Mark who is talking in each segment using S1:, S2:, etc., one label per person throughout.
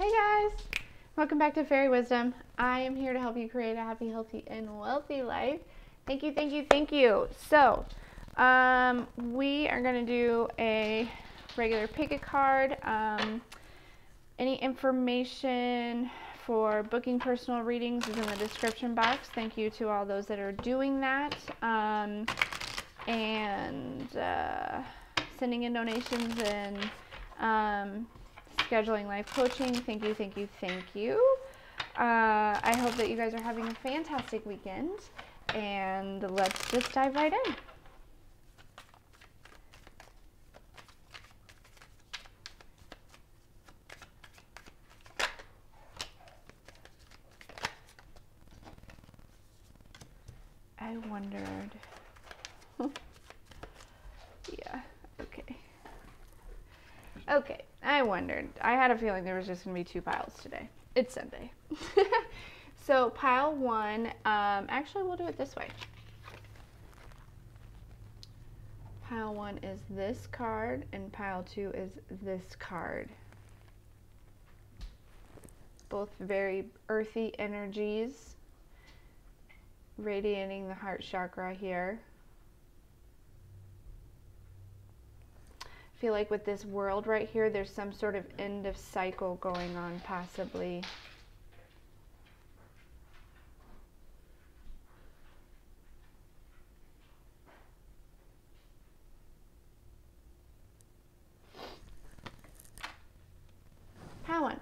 S1: Hey guys, welcome back to Fairy Wisdom. I am here to help you create a happy, healthy, and wealthy life. Thank you, thank you, thank you. So, we are going to do a regular pick a card. Any information for booking personal readings is in the description box. Thank you to all those that are doing that. Sending in donations and scheduling life coaching. Thank you, thank you, thank you. I hope that you guys are having a fantastic weekend, and let's just dive right in. I wondered. Yeah, okay. Okay, I wondered. I had a feeling there was just going to be two piles today. It's Sunday. So pile one, actually we'll do it this way. Pile one is this card and pile two is this card. Both very earthy energies, radiating the heart chakra here. I feel like with this world right here, there's some sort of end of cycle going on, possibly. Pile one.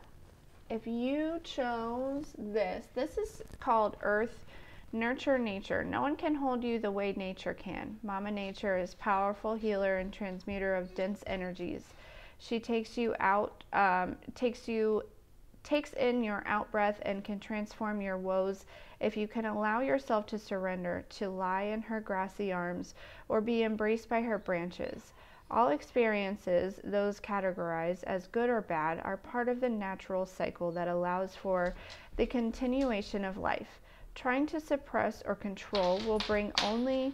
S1: If you chose this is called Earth Nurture Nature. No one can hold you the way nature can. Mama Nature is powerful healer and transmuter of dense energies. She takes you out, takes in your out breath and can transform your woes if you can allow yourself to surrender, to lie in her grassy arms or be embraced by her branches. All experiences, those categorized as good or bad, are part of the natural cycle that allows for the continuation of life. Trying to suppress or control will only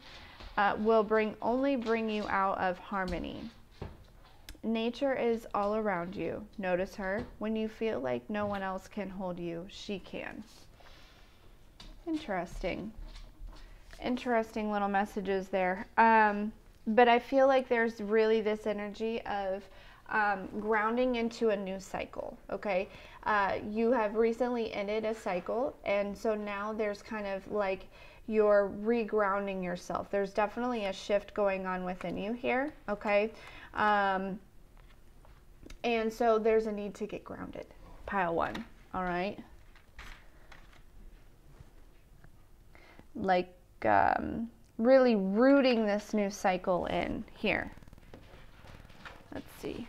S1: bring you out of harmony. Nature is all around you. Notice her. When you feel like no one else can hold you, she can. Interesting. Interesting little messages there. But I feel like there's really this energy of grounding into a new cycle, okay? You have recently ended a cycle, and so now there's kind of like you're regrounding yourself. There's definitely a shift going on within you here, okay? And so there's a need to get grounded. Pile one, all right? Like really rooting this new cycle in here. Let's see.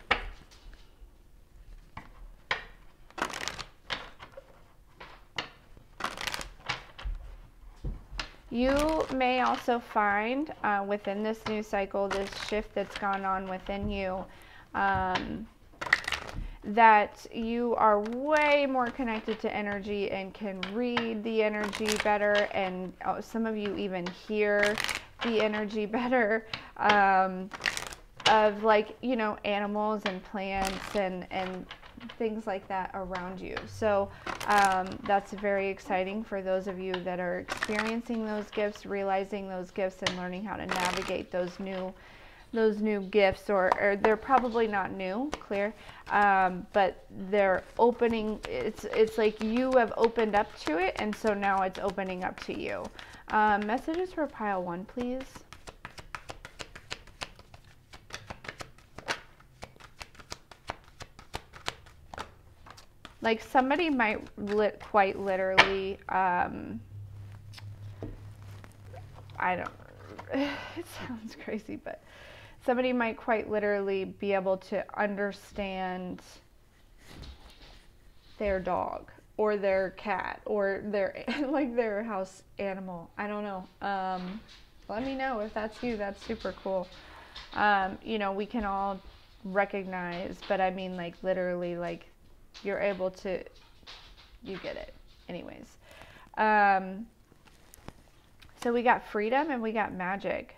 S1: You may also find within this new cycle, this shift that's gone on within you, that you are way more connected to energy and can read the energy better, and some of you even hear the energy better of, like, you know, animals and plants and things like that around you. So that's very exciting for those of you that are experiencing those gifts, realizing those gifts, and learning how to navigate those new gifts, or they're probably not new, clear, but they're opening. It's like you have opened up to it, and so now it's opening up to you. Messages for pile one, please. Like somebody might quite literally, I don't, it sounds crazy, but somebody might quite literally be able to understand their dog or their cat or their, like, their house animal. I don't know. Let me know if that's you. That's super cool. You know, we can all recognize, but I mean, like, literally, like, you're able to, you get it. Anyways. So we got freedom and we got magic.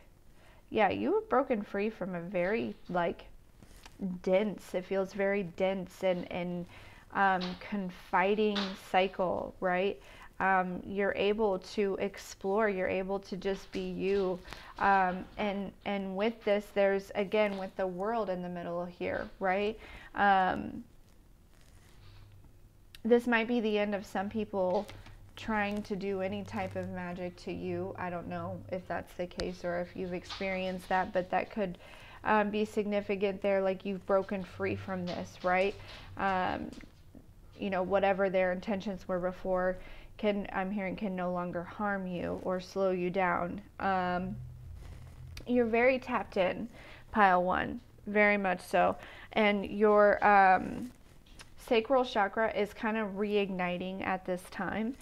S1: Yeah, you have broken free from a very, like, dense, it feels very dense and confiding cycle, right? You're able to explore, you're able to just be you. And with this, there's, again, with the world in the middle here, right? This might be the end of some people trying to do any type of magic to you. I don't know if that's the case or if you've experienced that, but that could be significant there, like you've broken free from this, right? You know, whatever their intentions were before I'm hearing can no longer harm you or slow you down. You're very tapped in, pile one, very much so. And your sacral chakra is kind of reigniting at this time.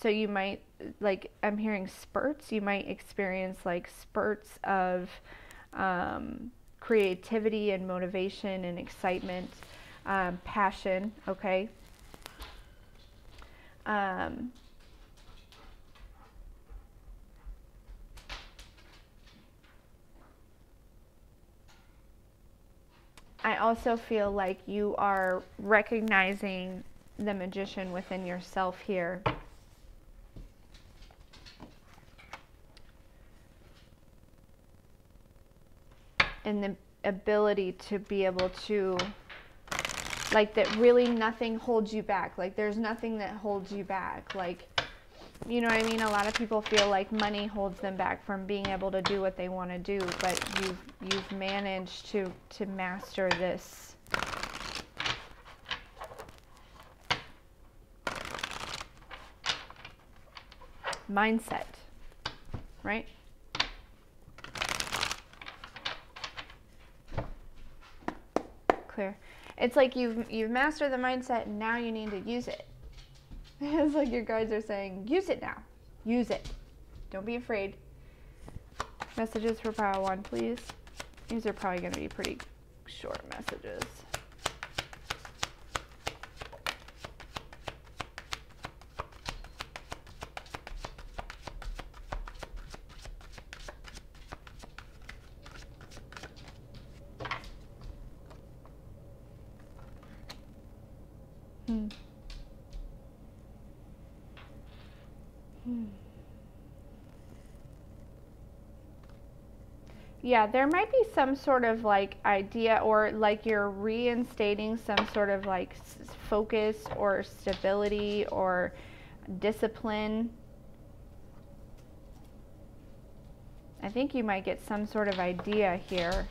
S1: So you might, like, I'm hearing spurts. You might experience like spurts of creativity and motivation and excitement, passion, okay? I also feel like you are recognizing the magician within yourself here. And the ability to be able to, like, that really nothing holds you back. Like, there's nothing that holds you back. Like, you know what I mean? A lot of people feel like money holds them back from being able to do what they want to do, but you've managed to master this. Mindset, right? Clear. It's like you've mastered the mindset and now you need to use it. It's like your guides are saying, use it now. Use it. Don't be afraid. Messages for pile one, please. These are probably going to be pretty short messages. Yeah, there might be some sort of like idea, or like you're reinstating some sort of like focus or stability or discipline. I think you might get some sort of idea here.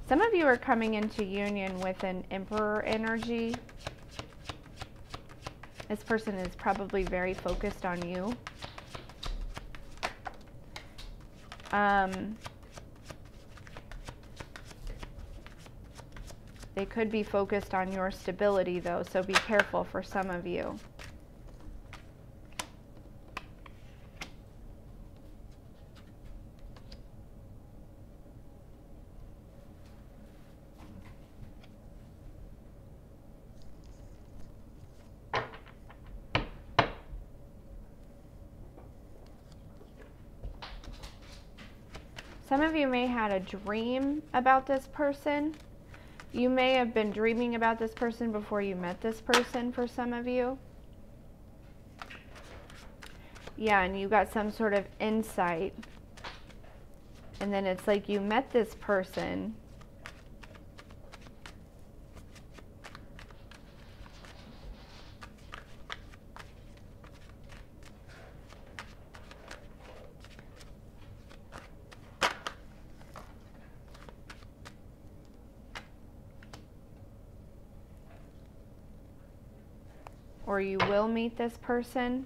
S1: Some of you are coming into union with an Emperor energy. This person is probably very focused on you. They could be focused on your stability though, so be careful for some of you. Some of you may have had a dream about this person. You may have been dreaming about this person before you met this person for some of you. Yeah, and you got some sort of insight. And then it's like you met this person. Or you will meet this person.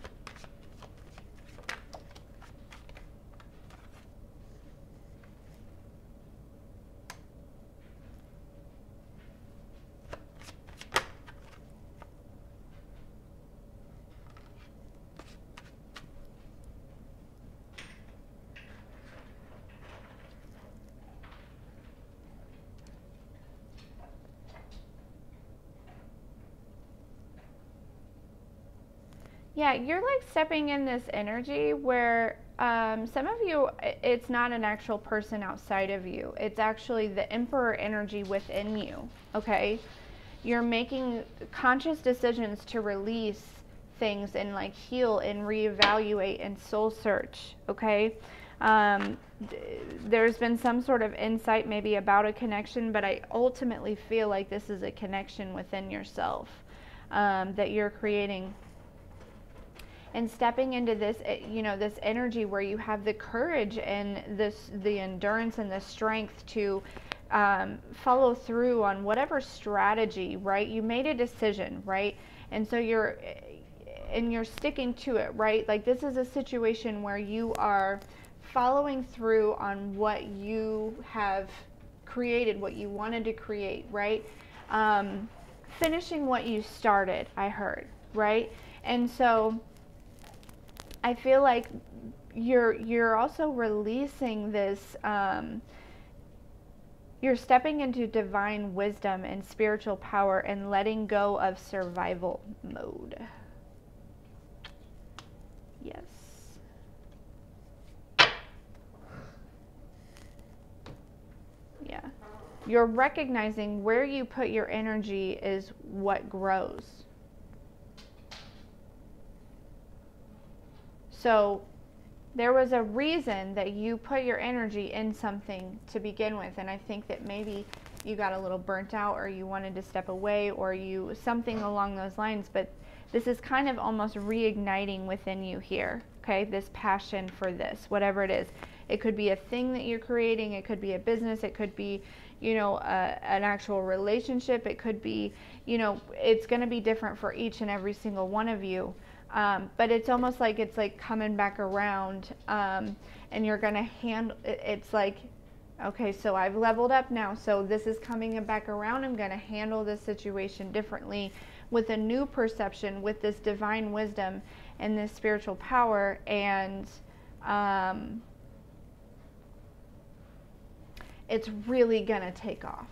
S1: Yeah, you're like stepping in this energy where Some of you, it's not an actual person outside of you. It's actually the Emperor energy within you, okay? You're making conscious decisions to release things and like heal and reevaluate and soul search, okay? There's been some sort of insight maybe about a connection, but I ultimately feel like this is a connection within yourself that you're creating. And stepping into this, you know, this energy where you have the courage and the endurance and the strength to follow through on whatever strategy, right? You made a decision, right? And so you're sticking to it, right? Like this is a situation where you are following through on what you have created, what you wanted to create, right? Finishing what you started, I heard, right? And so I feel like you're also releasing this, you're stepping into divine wisdom and spiritual power and letting go of survival mode. Yes. Yeah. You're recognizing where you put your energy is what grows. So there was a reason that you put your energy in something to begin with, and I think that maybe you got a little burnt out or you wanted to step away or something along those lines, but this is kind of almost reigniting within you here, okay? This passion for this, whatever it is. It could be a thing that you're creating, it could be a business, it could be, you know, an actual relationship, it could be, you know, it's going to be different for each and every single one of you. But it's almost like it's like coming back around, and you're going to handle, it's like, okay, so I've leveled up now, so this is coming back around, I'm going to handle this situation differently with a new perception, with this divine wisdom and this spiritual power, and it's really going to take off.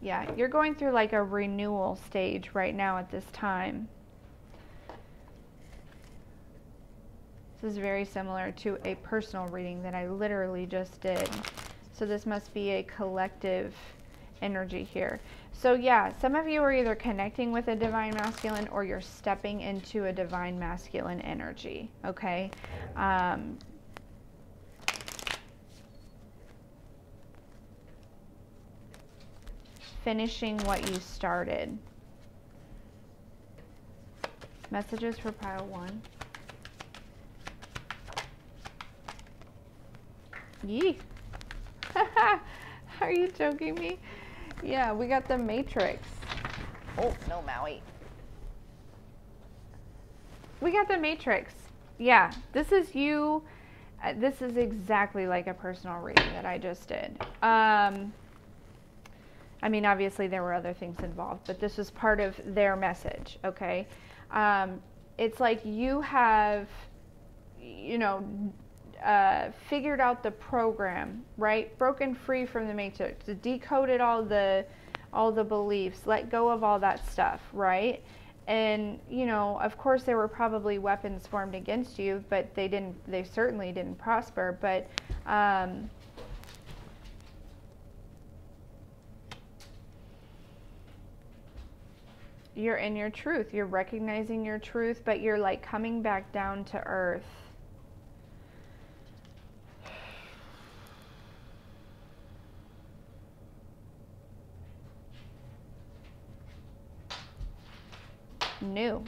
S1: Yeah, you're going through like a renewal stage right now at this time. This is very similar to a personal reading that I literally just did. So this must be a collective energy here. So yeah, some of you are either connecting with a divine masculine or you're stepping into a divine masculine energy, okay? Finishing what you started. Messages for pile 1. Yee. Are you joking me? Yeah, we got the Matrix. Oh, no, Maui. We got the Matrix. Yeah, this is you. This is exactly like a personal reading that I just did. I mean, obviously there were other things involved, but this was part of their message, okay? It's like you have, you know, figured out the program, right? Broken free from the matrix, decoded all the beliefs, let go of all that stuff, right? And, you know, of course there were probably weapons formed against you, but they certainly didn't prosper, but, you're in your truth. You're recognizing your truth, but you're like coming back down to earth. New.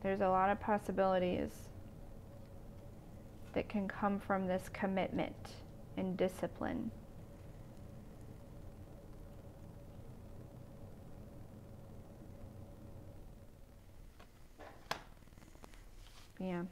S1: There's a lot of possibilities that can come from this commitment and discipline. Yeah.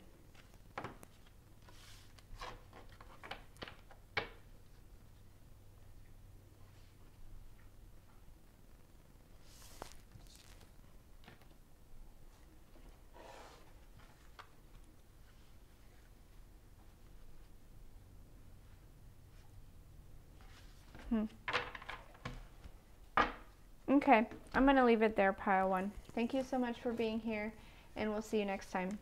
S1: Okay, I'm going to leave it there, pile 1. Thank you so much for being here, and we'll see you next time.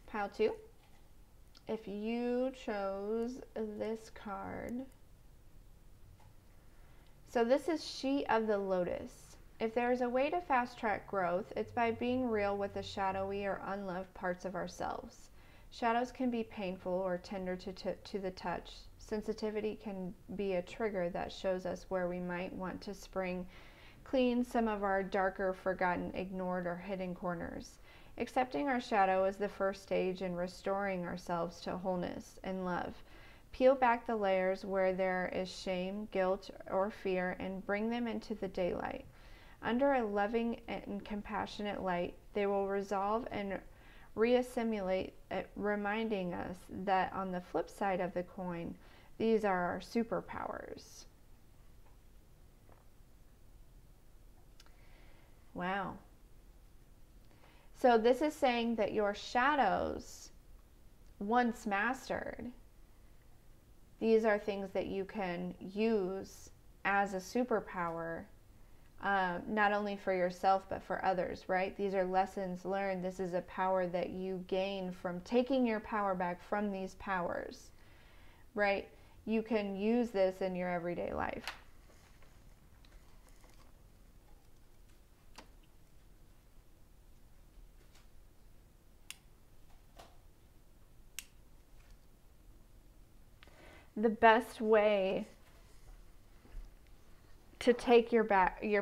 S1: Pile 2. If you chose this card, so this is She of the Lotus. If there is a way to fast track growth, it's by being real with the shadowy or unloved parts of ourselves. Shadows can be painful or tender to the touch. Sensitivity can be a trigger that shows us where we might want to spring clean some of our darker, forgotten, ignored, or hidden corners. Accepting our shadow is the first stage in restoring ourselves to wholeness and love. Peel back the layers where there is shame, guilt, or fear, and bring them into the daylight. Under a loving and compassionate light, they will resolve and reassimilate, reminding us that on the flip side of the coin, these are our superpowers. Wow. So this is saying that your shadows, once mastered, these are things that you can use as a superpower, not only for yourself, but for others, right? These are lessons learned. This is a power that you gain from taking your power back from these powers, right? You can use this in your everyday life. The best way to take your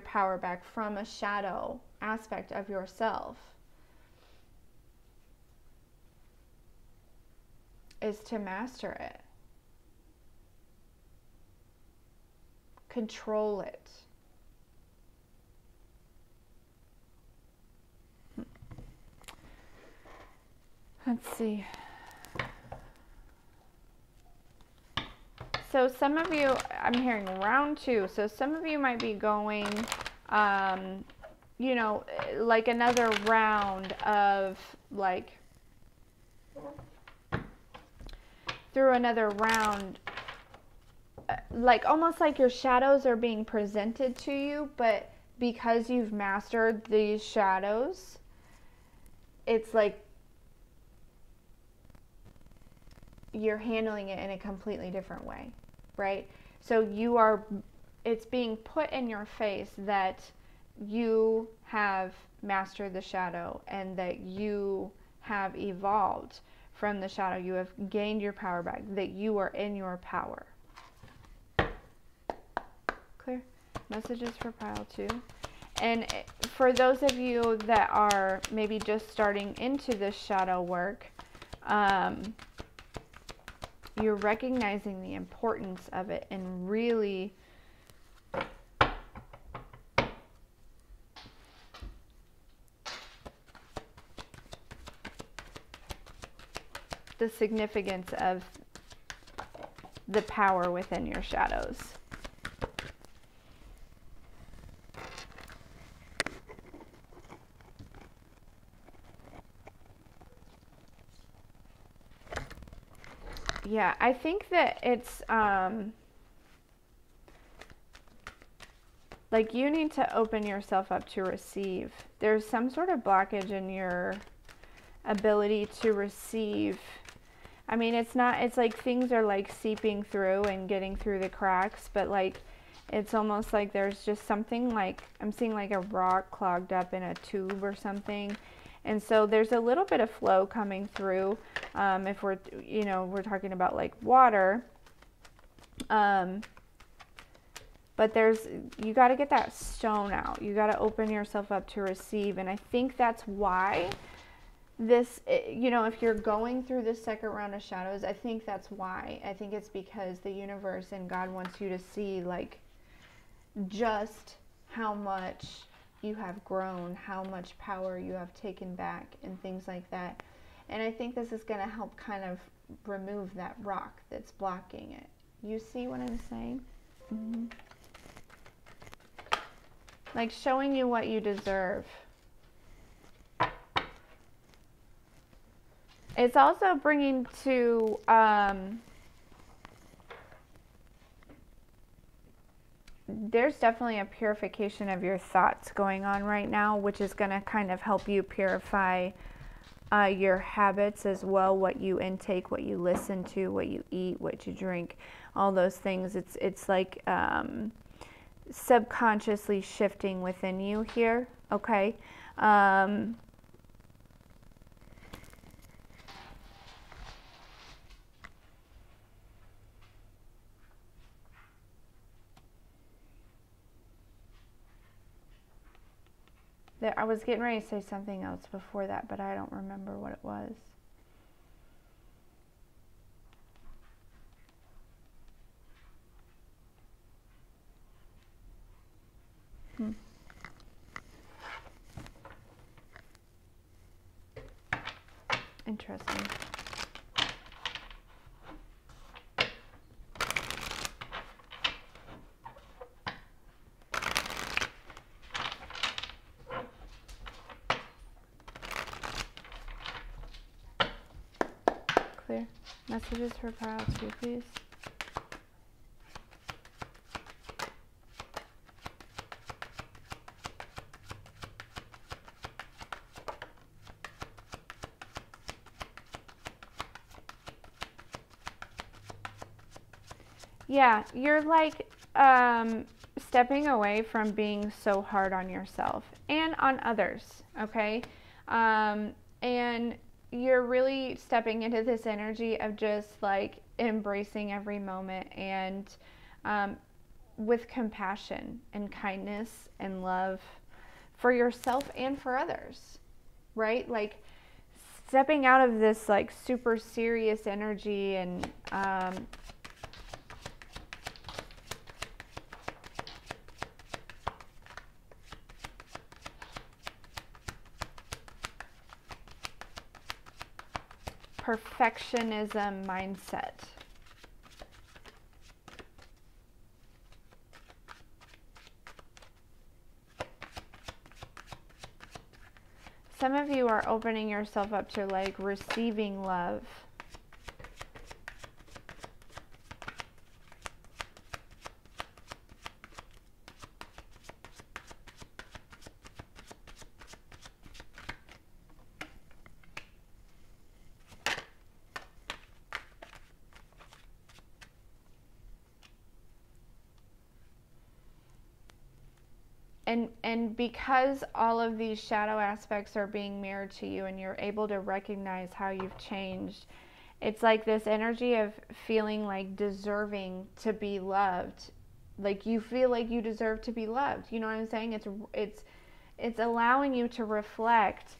S1: power back from a shadow aspect of yourself is to master it. Control it. Let's see. So some of you, I'm hearing round 2, so some of you might be going, you know, like another round of, like, through another round, like almost like your shadows are being presented to you, but because you've mastered these shadows, it's like you're handling it in a completely different way, right? So it's being put in your face that you have mastered the shadow and that you have evolved from the shadow. You have gained your power back, that you are in your power. Clear? Messages for pile 2. And for those of you that are maybe just starting into this shadow work, you're recognizing the importance of it and really the significance of the power within your shadows. Yeah, I think that it's like you need to open yourself up to receive. There's some sort of blockage in your ability to receive. I mean, it's like things are like seeping through and getting through the cracks, but like it's almost like there's just something, like I'm seeing like a rock clogged up in a tube or something. And so there's a little bit of flow coming through. If we're, you know, we're talking about like water. But you got to get that stone out. You got to open yourself up to receive. And I think that's why this, you know, if you're going through this second round of shadows, I think that's why. I think it's because the universe and God wants you to see like just how much you have grown, how much power you have taken back, and things like that. And I think this is going to help kind of remove that rock that's blocking it. You see what I'm saying? Mm-hmm. Like showing you what you deserve. It's also bringing to, there's definitely a purification of your thoughts going on right now, which is going to kind of help you purify your habits as well, what you intake, what you listen to, what you eat, what you drink, all those things. It's like subconsciously shifting within you here, okay? I was getting ready to say something else before that, but I don't remember what it was. Interesting. Clear. Messages for pile 2, please. Yeah, you're like stepping away from being so hard on yourself and on others, okay? And you're really stepping into this energy of just like embracing every moment and with compassion and kindness and love for yourself and for others, right? Like stepping out of this like super serious energy and perfectionism mindset. Some of you are opening yourself up to like receiving love. And because all of these shadow aspects are being mirrored to you and you're able to recognize how you've changed, it's like this energy of feeling like deserving to be loved. Like you feel like you deserve to be loved. You know what I'm saying? It's allowing you to reflect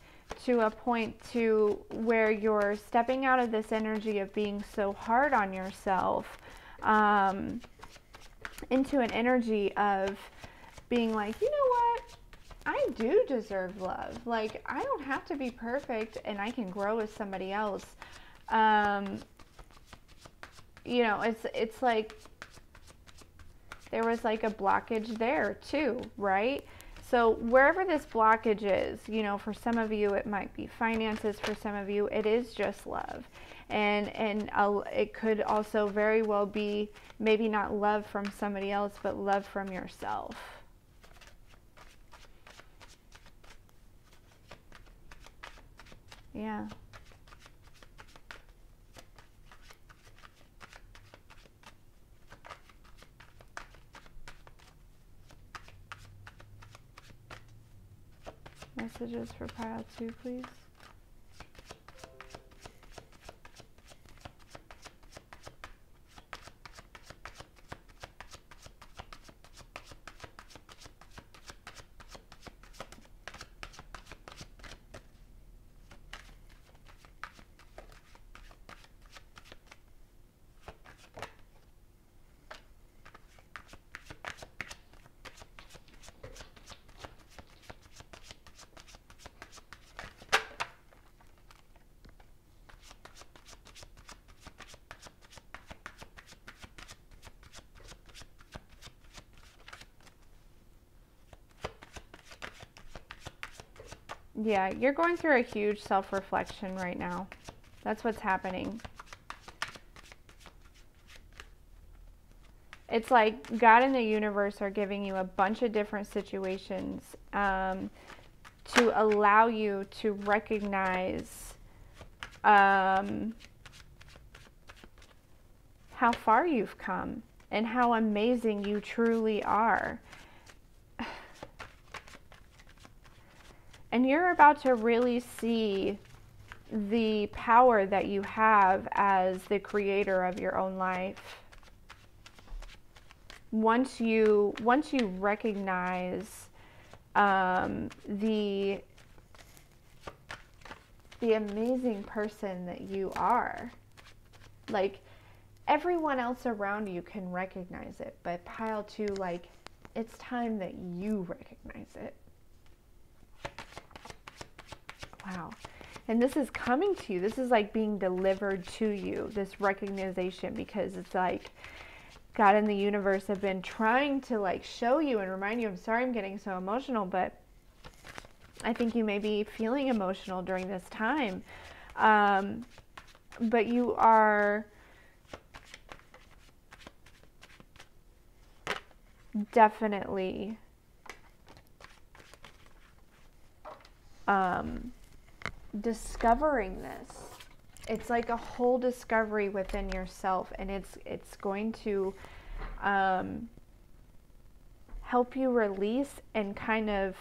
S1: to a point to where you're stepping out of this energy of being so hard on yourself into an energy of being like, you know what? I do deserve love. Like, I don't have to be perfect and I can grow as somebody else. You know, it's like there was like a blockage there too, right? So wherever this blockage is, you know, for some of you it might be finances, for some of you it is just love. And it could also very well be maybe not love from somebody else, but love from yourself. Yeah. Messages for pile 2, please. Yeah, you're going through a huge self-reflection right now. That's what's happening. It's like God and the universe are giving you a bunch of different situations to allow you to recognize how far you've come and how amazing you truly are. And you're about to really see the power that you have as the creator of your own life. Once you recognize the amazing person that you are, like everyone else around you can recognize it, but pile 2, like it's time that you recognize it. Wow. And this is coming to you. This is like being delivered to you, this recognition, because it's like God and the universe have been trying to like show you and remind you. I'm sorry I'm getting so emotional, but I think you may be feeling emotional during this time. But you are definitely discovering this. It's like a whole discovery within yourself, and it's going to help you release and kind of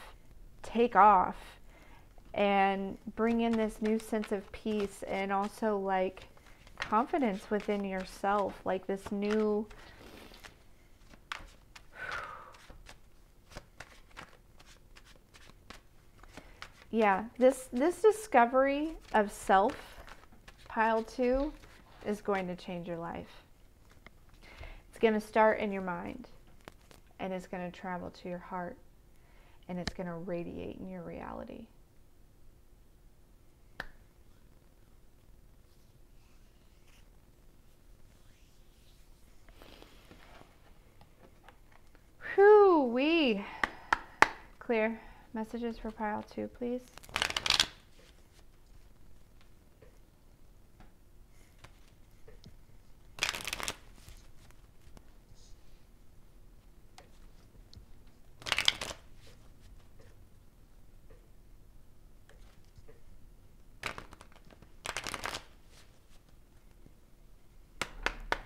S1: take off and bring in this new sense of peace and also like confidence within yourself, like this new this discovery of self, pile 2, is going to change your life. It's going to start in your mind, and it's going to travel to your heart, and it's going to radiate in your reality. Whew-wee. Clear. Messages for pile 2, please.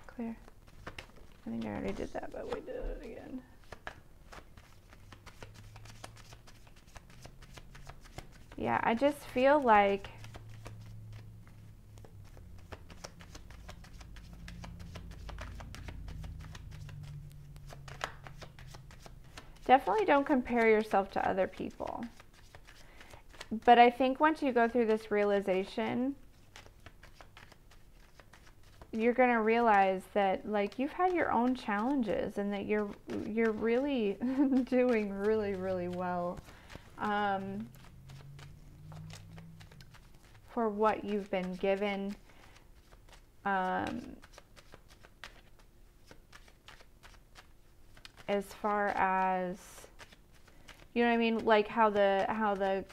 S1: Clear. I think I already did that, but we did it again. Yeah, I just feel like definitely don't compare yourself to other people. But I think once you go through this realization, you're going to realize that like you've had your own challenges and that you're really doing really well for what you've been given. As far as, you know what I mean, like how the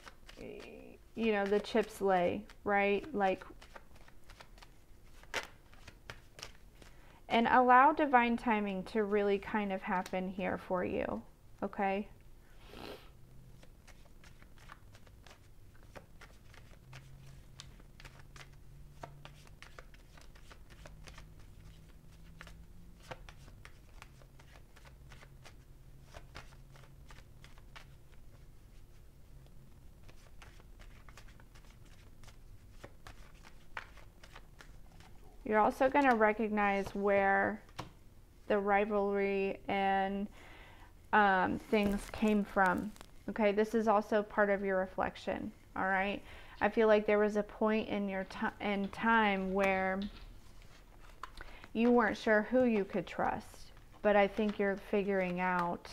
S1: you know, the chips lay, right? Like, and allow divine timing to really kind of happen here for you, okay? You're also going to recognize where the rivalry and things came from. Okay, this is also part of your reflection. All right, I feel like there was a point in your time where you weren't sure who you could trust, but I think you're figuring out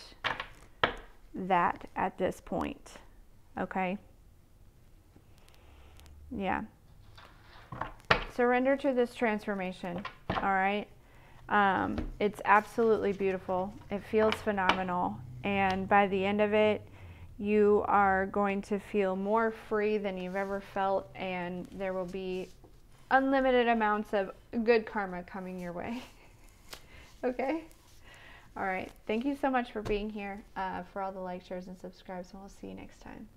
S1: that at this point. Okay. Yeah. Surrender to this transformation, all right? It's absolutely beautiful. It feels phenomenal. And by the end of it, you are going to feel more free than you've ever felt. And there will be unlimited amounts of good karma coming your way. Okay? All right. Thank you so much for being here, for all the likes, shares, and subscribes, and we'll see you next time.